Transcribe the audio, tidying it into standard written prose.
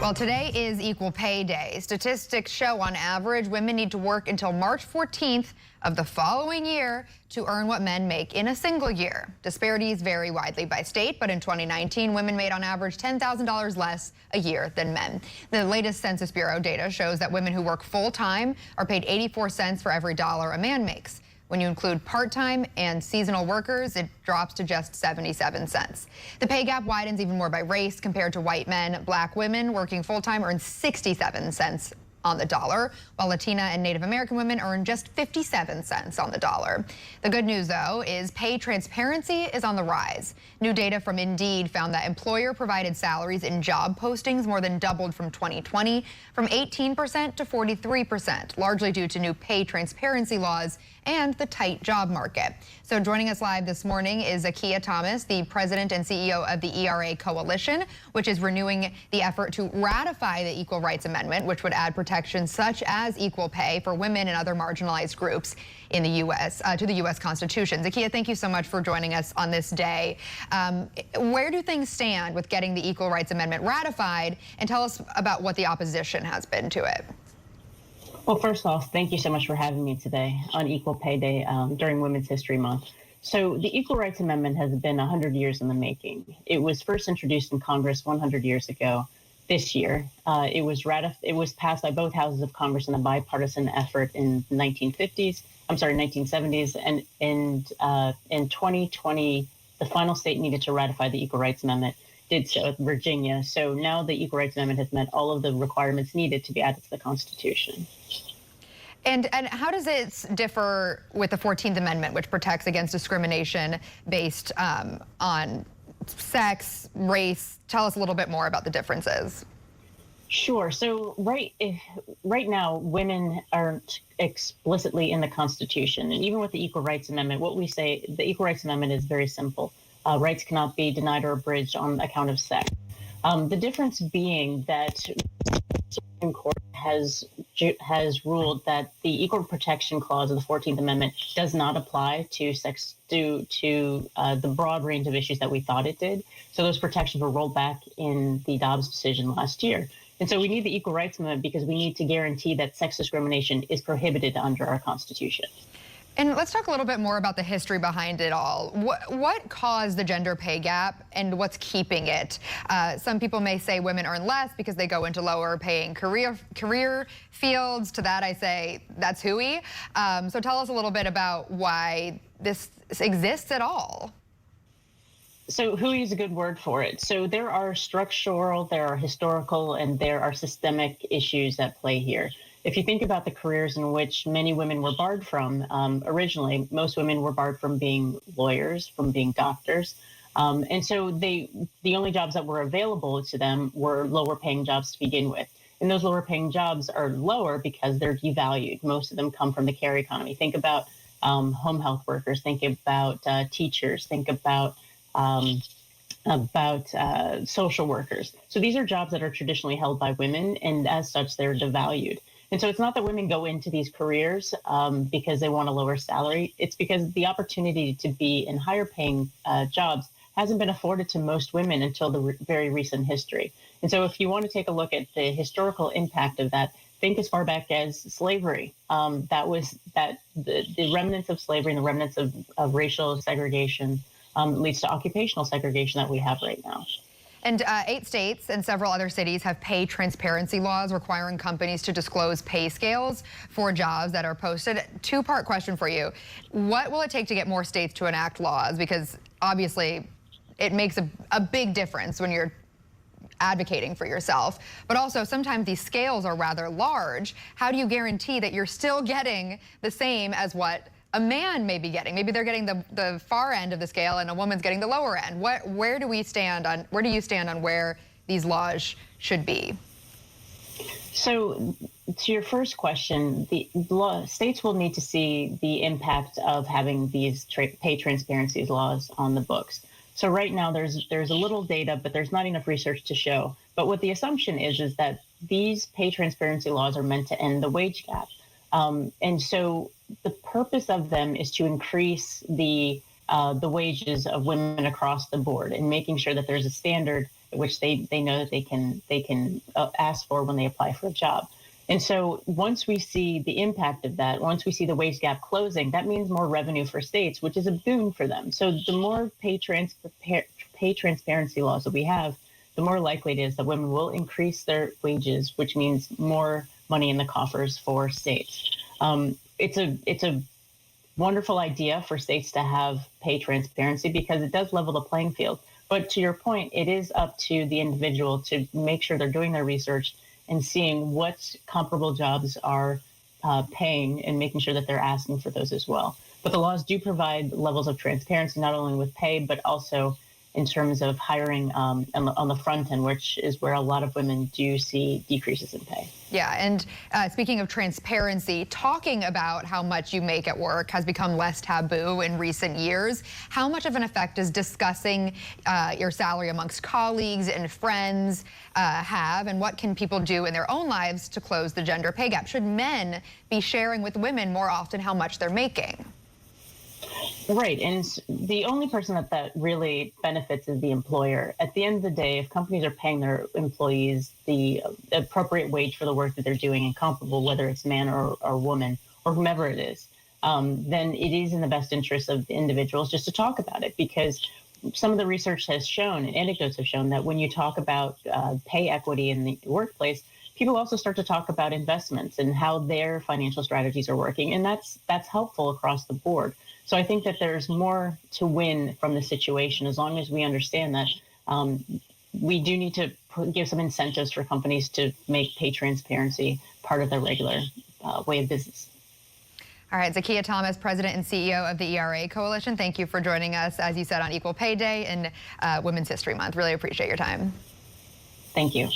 Well, today is Equal Pay Day. Statistics show on average women need to work until March 14th of the following year to earn what men make in a single year. Disparities vary widely by state, but in 2019, women made on average $10,000 less a year than men. The latest Census Bureau data shows that women who work full-time are paid 84 cents for every dollar a man makes. When you include part-time and seasonal workers, it drops to just 77 cents. The pay gap widens even more by race. Compared to white men, black women working full-time earn 67 cents on the dollar, while Latina and Native American women earn just 57 cents on the dollar. The good news, though, is pay transparency is on the rise. New data from Indeed found that employer-provided salaries in job postings more than doubled from 2020, from 18% to 43%, largely due to new pay transparency laws and the tight job market. So joining us live this morning is Zakiya Thomas, the president and CEO of the ERA Coalition, which is renewing the effort to ratify the Equal Rights Amendment, which would add protections such as equal pay for women and other marginalized groups in the U.S. To the U.S. Constitution. Zakiya, thank you so much for joining us on this day. Where do things stand with getting the Equal Rights Amendment ratified? And tell us about what the opposition has been to it. Well, first off, thank you so much for having me today on Equal Pay Day during Women's History Month. So the Equal Rights Amendment has been 100 years in the making. It was first introduced in Congress 100 years ago this year. It was passed by both houses of Congress in a bipartisan effort in the 1970s, and in 2020, the final state needed to ratify the Equal Rights Amendment did so with Virginia. So now the Equal Rights Amendment has met all of the requirements needed to be added to the Constitution. And how does it differ with the 14th Amendment, which protects against discrimination based on sex, race? Tell us a little bit more about the differences. Sure. So right now, women aren't explicitly in the Constitution. And even with the Equal Rights Amendment, what we say, the Equal Rights Amendment is very simple. Rights cannot be denied or abridged on account of sex. The difference being that the Supreme Court has ruled that the Equal Protection Clause of the 14th Amendment does not apply to sex due to the broad range of issues that we thought it did. So those protections were rolled back in the Dobbs decision last year. And so we need the Equal Rights Amendment because we need to guarantee that sex discrimination is prohibited under our Constitution. And let's talk a little bit more about the history behind it all. What caused the gender pay gap and what's keeping it? Some people may say women earn less because they go into lower paying career fields. To that I say that's hooey. So tell us a little bit about why this exists at all. So hooey is a good word for it. So there are structural, there are historical, and there are systemic issues at play here. If you think about the careers in which many women were barred from, originally, most women were barred from being lawyers, from being doctors. And so the only jobs that were available to them were lower paying jobs to begin with. And those lower paying jobs are lower because they're devalued. Most of them come from the care economy. Think about home health workers, think about teachers, think about social workers. So these are jobs that are traditionally held by women, and as such, they're devalued. And so it's not that women go into these careers because they want a lower salary. It's because the opportunity to be in higher paying jobs hasn't been afforded to most women until the very recent history. And so if you want to take a look at the historical impact of that, think as far back as slavery. The remnants of slavery and the remnants of racial segregation leads to occupational segregation that we have right now. And 8 states and several other cities have pay transparency laws requiring companies to disclose pay scales for jobs that are posted. Two-part question for you. What will it take to get more states to enact laws? Because obviously it makes a big difference when you're advocating for yourself. But also sometimes these scales are rather large. How do you guarantee that you're still getting the same as what a man may be getting? Maybe they're getting the far end of the scale and a woman's getting the lower end. Where do you stand on where these laws should be? So to your first question, the states will need to see the impact of having these pay transparency laws on the books. So right now there's a little data, but there's not enough research to show. But what the assumption is that these pay transparency laws are meant to end the wage gap. And so the purpose of them is to increase the wages of women across the board and making sure that there's a standard which they know that they can ask for when they apply for a job. And so once we see the impact of that, once we see the wage gap closing, that means more revenue for states, which is a boon for them. So the more pay transparency laws that we have, the more likely it is that women will increase their wages, which means more money in the coffers for states. It's a wonderful idea for states to have pay transparency because it does level the playing field. But to your point, it is up to the individual to make sure they're doing their research and seeing what comparable jobs are paying and making sure that they're asking for those as well. But the laws do provide levels of transparency, not only with pay, but also in terms of hiring on the front end, which is where a lot of women do see decreases in pay. Yeah, and speaking of transparency, talking about how much you make at work has become less taboo in recent years. How much of an effect does discussing your salary amongst colleagues and friends have, and what can people do in their own lives to close the gender pay gap? Should men be sharing with women more often how much they're making? Right, and the only person that really benefits is the employer. At the end of the day, if companies are paying their employees the appropriate wage for the work that they're doing and comparable, whether it's man or woman or whomever it is, then it is in the best interest of the individuals just to talk about it, because some of the research has shown and anecdotes have shown that when you talk about pay equity in the workplace, people also start to talk about investments and how their financial strategies are working, and that's helpful across the board. So I think that there's more to win from the situation as long as we understand that we do need to give some incentives for companies to make pay transparency part of their regular way of business. All right, Zakiya Thomas, President and CEO of the ERA Coalition, thank you for joining us, as you said, on Equal Pay Day and Women's History Month. Really appreciate your time. Thank you.